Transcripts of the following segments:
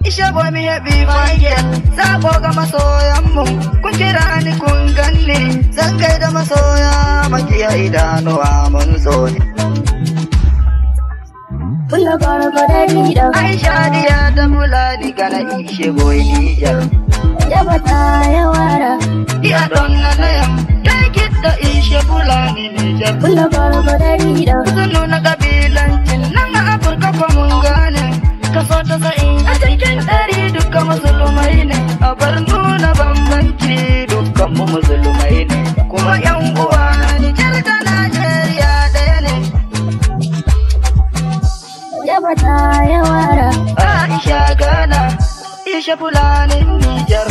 Isha boy me happy fine sabo ga masoyanmu kun kira ni kun ganni zan gaida masoya makiya idanuwa mun so ni Pulla gara gadari da Aisha diya da mulani gana ishe boy Niger Jabata ya wara Iya donna nayam take it da ishe bulani Niger Pulla gara gadari da Sunu na kabilancin nan a Afirka ko mun gane kaso ta sa'in a cikin ɗari dukkan musulmai ne a bar nuna bambanci dukkan mu musulmai ne kuma yan uwa Nijar da Najeriya ɗaya ne Jabata ya wara Aisha Ghana Isha Fulanin Nijar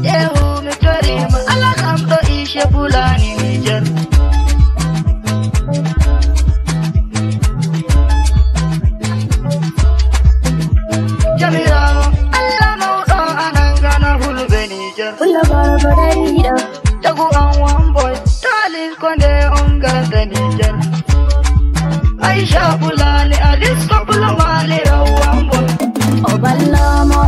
Yehu Mikari mu alhamdu Isha Fulanin Nijar Pulla gara gadari da Tagu an one boy Talis konde ongar da Nijar Aisha Fulani Alis ko Fulamali one boy O ballamo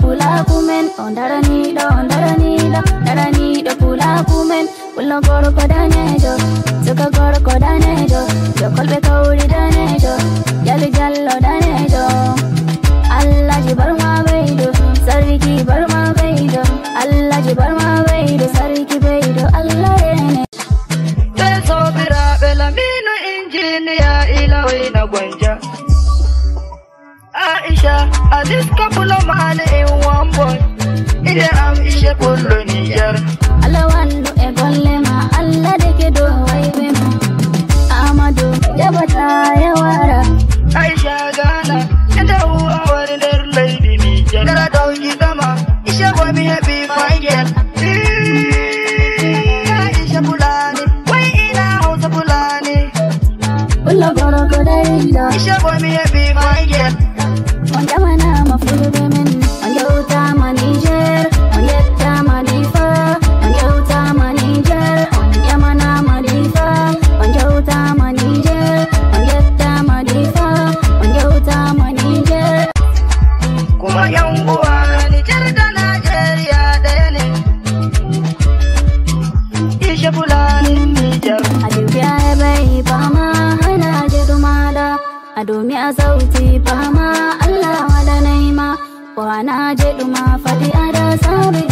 pula kumen ondarani da pula kumen pulla goro kodanejo suka goro kodanejo jokolbe kauri danejo jallo danejo Allah ji barma baido sarki barma baido Allah ji barma baido sarki baido Allah ne Teso bira belamino injiniya ilawai na gwanja Aisha Alis ko Fulamali one boy Ide am ishe kullu Niger Allah wandu e golle ma Allah deke do waibe ma Amadu Jabata ya wara Aisha Ghana Ida hu awar der lady Niger Dara dauki dama Isha boy me happy fine Aisha Fulani wai ina Hausa Fulani Pulla gara gadari da Isha boy me happy fine Wanda mana mafulu men wanda uta ma Niger wanda ma Difa wanda uta ma Niger wanda mana ma Difa wanda uta ma Niger wanda ma Difa wanda uta ma Niger kuma yan uwa Nijar da Najeriya ɗaya ne Isha Fulanin Nijar Adubiya bai fama hana jedumada Adumi a sauti fama Allah wala naima wana jeduma fadi ada sabi